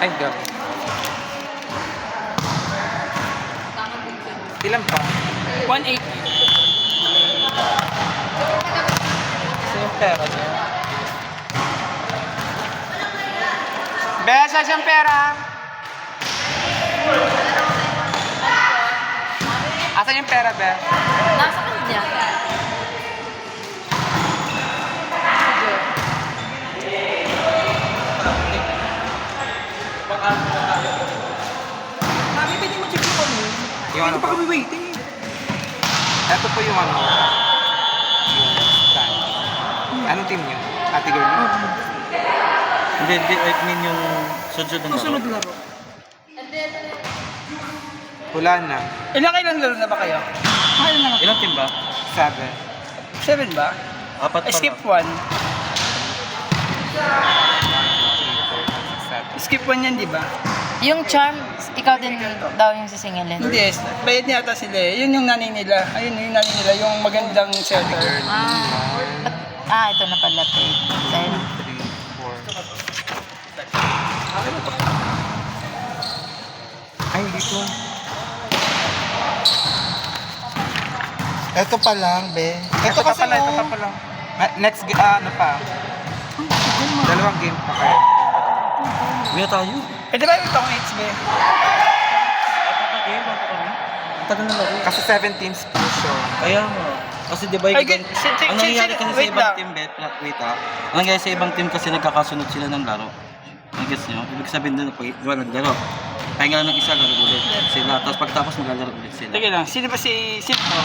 Ay, grabe. Ilan pa? 180. Kasi yung pera niya. Besa siyang pera! Asan yung pera, Be? Nasa kanya. Mami, pwede mo check yung ano? Yung ano Hindi pa po? kami waiting. Ito po yung ano. Yung stand. Anong team niyo? Ate girl niyo? Hindi, I mean yung sunod ng Susunod laro. laro. Wala na. Ilang laro na ba kayo? Kailan na nga? Ilang team ba? 7. 7 ba? Apat pa Skip lang. 1. Skip 1 yan, di ba? Yung charm, ikaw din daw yung sisingilin. Hindi, bayad niya ata sila eh. Yun yung nanay nila. Ayun, yung nanay nila, yung magandang setter. Ito na pala, paid. Dahil 3, 4. Ay, dito. Ito pa lang, Be. Ito pa pala, ito pa pala. Next, ano pa? Dalawang game pa kayo. Uwi na tayo. Pwede ba yung tong HB? Apat na game, bago kami. Ang tagal na laro. Kasi 7 teams po siya. Kaya nga. Kasi di ba Ay, yung ang nangyayari kasi sa wait ibang lang. team, wait ang nangyayari sa ibang team kasi nagkakasunod sila ng laro. Nag-guess nyo? Ibig sabihin doon, pag diba naglaro, pahinga ng isa, laro ulit sila. Tapos pagtapos maglalaro ulit sila. Sige lang, sino ba si Sipro?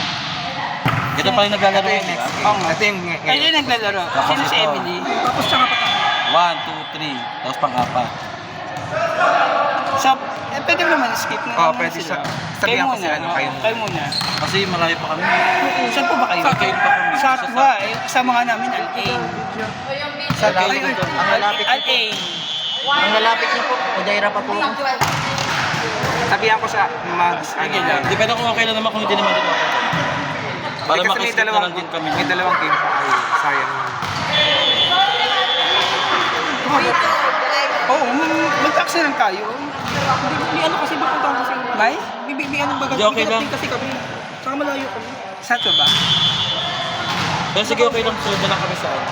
Ito pa rin naglalaro Ito yung yun, di ba? next game. Oo nga. Ito yung Ay, ngayon. yun naglalaro. Sino si Emily? Tapos tsaka pa 1, 2, 3, tapos pang-apat. So, pwede mo naman skip na. Oo, pwede siya. Sabihan ko sila, ano, kayo muna. Kayo muna. Kasi malayo pa kami. Saan po ba kayo? Sa Arcade pa kami. Sa Atwa, eh. Kasama nga namin, Al-Ain. Sa Ay, game. Ang malapit niyo po. Al-Ain. Ang malapit niyo po. Odaira pa po. Sabihan ko siya mag... Sige lang. Depende kung okay lang naman kung hindi naman din ako. Para Kasi may makaskip na dalawang, lang din kami. may dalawang game pa kayo. Sayang. Oo, mag-taxi lang tayo. Hindi ano kasi pupunta ako kasi. May? Bibigyan ng bagat. Hindi, okay lang. Kasi kami. Saka malayo kami. Saan to ba? Pero sige, okay lang. Sunod na lang kami sa ano.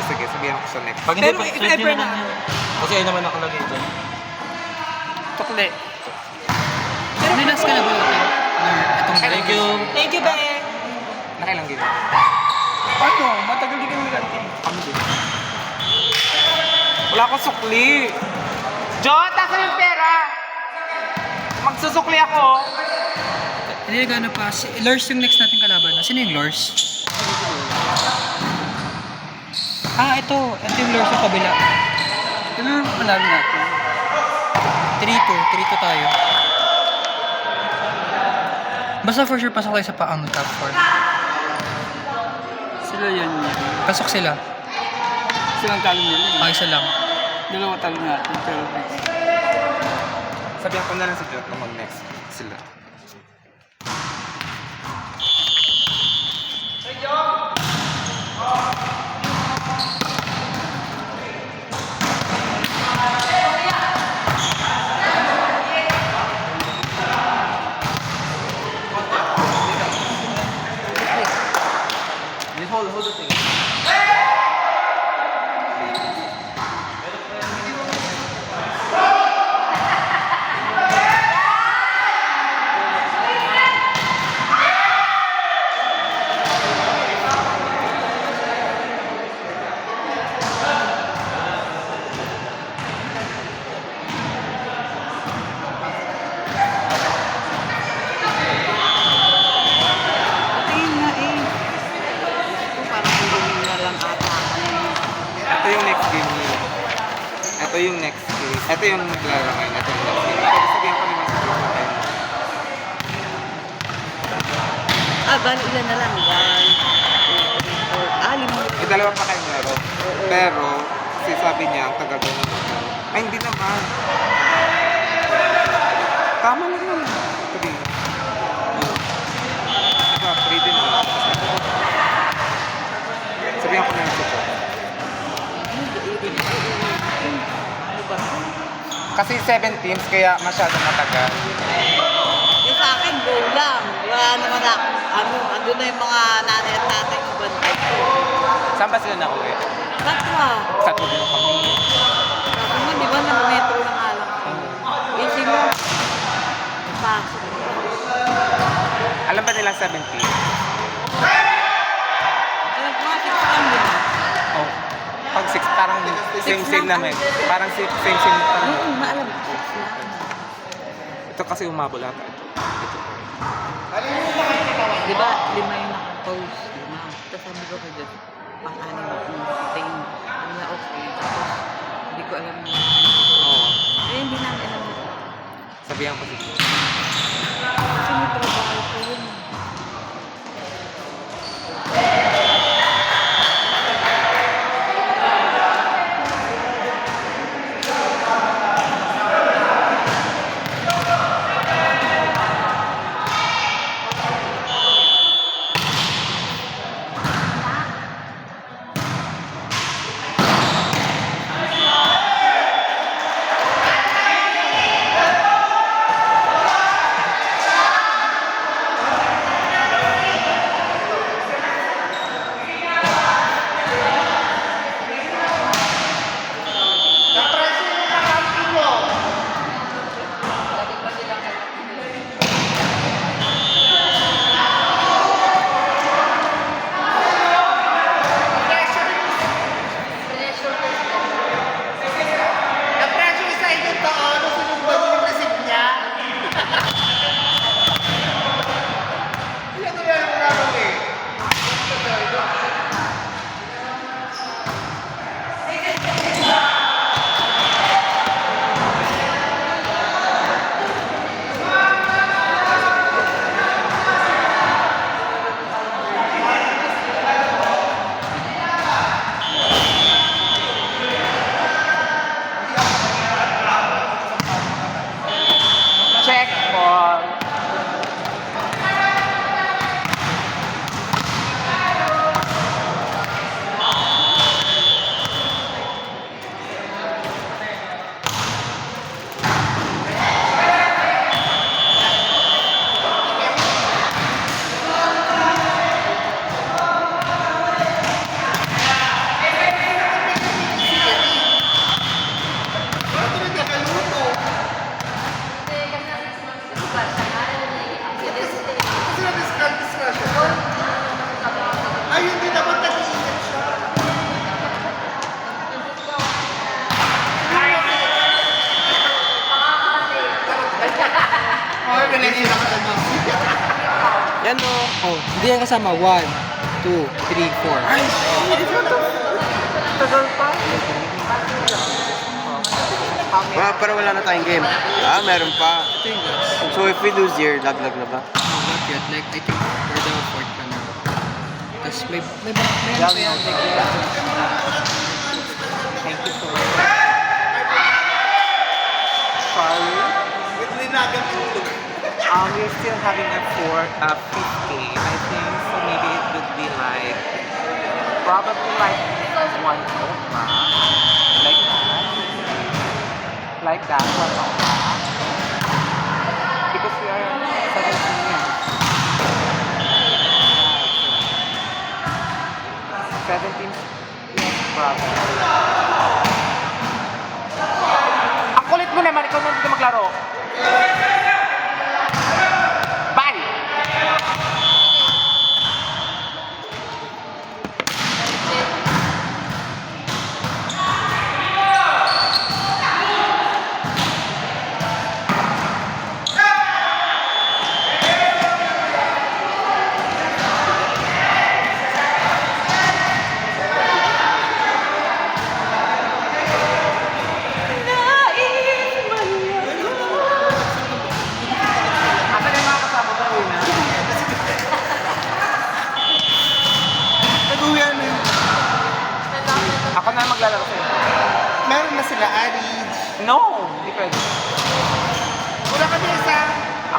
Sige, sabihan ko sa next. Pag hindi, Pero pag if sunod nyo ever na lang na- yun. Kasi ayun naman nakalagay dyan. Tukle. Nilas ka na ba natin? Thank you. Thank you, Be. Nakailang game? Ano? Matagal din kami nag-ante. Kami din. Wala akong sukli. Jot, asan yung pera? Magsusukli ako. Hindi gano'n pa. Si Lors yung next natin kalaban. Sino yung Lors? Ito. Ito yung Lors sa kabila. Ano yung panalo natin? 3-2. 3-2 tayo. Basta for sure pasok tayo sa paang top 4. Sila yan. Pasok sila. Silang talo nila. Isa lang. Dalawa talo natin. Pero Sabihan ko na lang si Jot na mag-next sila. Hold the thing. Ito yung next game niyo. Ito yung next game. Ito yung naglaro ngayon. Ito yung next game. Pero sabihan ko naman sa Jot na kayo. Bali ilan na lang. 1, 2, 3, 4. 5. May dalawa pa kayong laro. Pero, kasi sabi niya, ang tagal daw ng laro. Ay, hindi naman. Tama lang naman. 3. Ito, 3 din. Sabihan ko na lang sa Jot. Kasi 7 teams, kaya masyadong matagal. Yung sa akin, go lang. Wala naman ako. Ando na yung mga nanay at tatay ng bantay ko. Saan ba sila nauwi? Batwa. Sa tuloy kami. Sabi mo, di ba, nag-metro na nga lang ako. Easy mo. Pasok. Alam ba nilang 7 teams? Alam ko nga, 6 kami. Oh. Pag 6, parang same-same namin. Parang same-same parang. Oo, maalam ko. Ito kasi umabol ata. Ito. Di ba, 5 yung nakapost. 5. Tapos sabi ko ka dyan, pang-anim ako ng tain. Sabi niya, okay. Tapos, hindi ko alam na. Oo. Eh, hindi namin alam na. Sabihan ko dito. Kasi may trabaho ko yun. Check ball. Yan o. Oh, hindi yan kasama. 1, 2, 3, 4. Ay! Pero wala na tayong game. Meron pa. Ito yung last. So if we lose here, laglag na ba? Not yet. Like, I think we're the fourth pa na. Tapos may ano pa yan. Thank you so much. Sorry. We're still having a fifth game, I think. So maybe it would be like, probably like 1 Opa. Like that. Like that, 1 Opa. Because we are 17 years. 17 years probably. Ang kulit mo naman, ikaw nandito maglaro. Bye! Asa na yung mga kasama ko na? Nag-uwian na yun. Ako na maglalaro sa'yo. Meron na sila, Ari. No! Hindi pwede. Wala kami isa.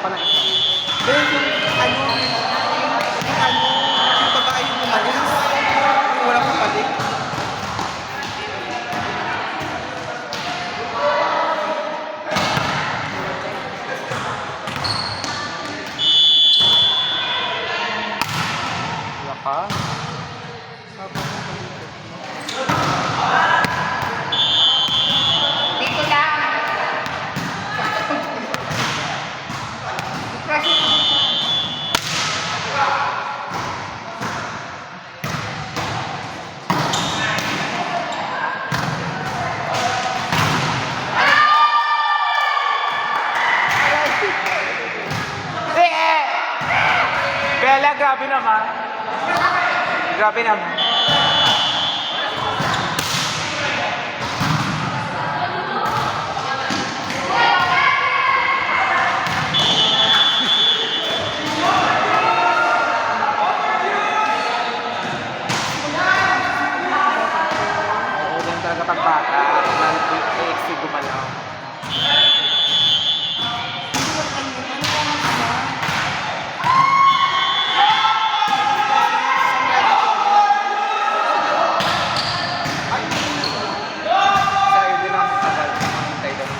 Ako na isa. Meron yung yung babae yung umalis. Yung walang kapalik. naman. Grabe naman. Oo, ganun talaga pag bata. Nag-exi gumalaw. Sa'yo din ang matagal. Hintay daw.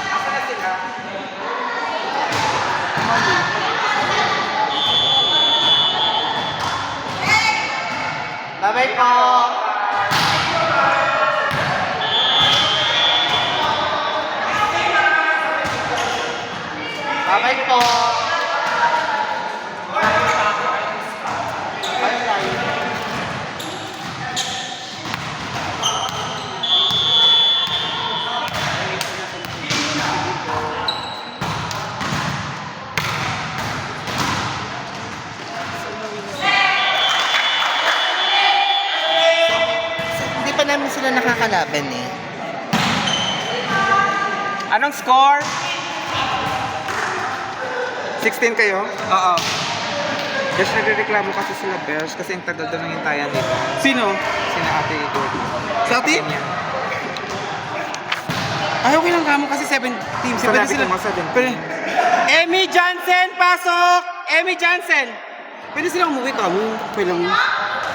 Asa na sila? Bye-bye po! Bye-bye po! Bye-bye! Hindi pa namin sila nakakalaban eh. Anong score? 16 kayo? Oo. Bears, nagreklamo kasi sila Bears kasi ang tagal daw ng hintayan nila. Sino? Sina Ate Gordy. Si Ate? Ganyan. Ay, okay lang kamo kasi 7 teams. Sabi Pwede ko sila. nga 17. Pwede. Emmy Jansen, pasok! Emmy Jansen! Pwede silang umuwi kamo. Okay lang.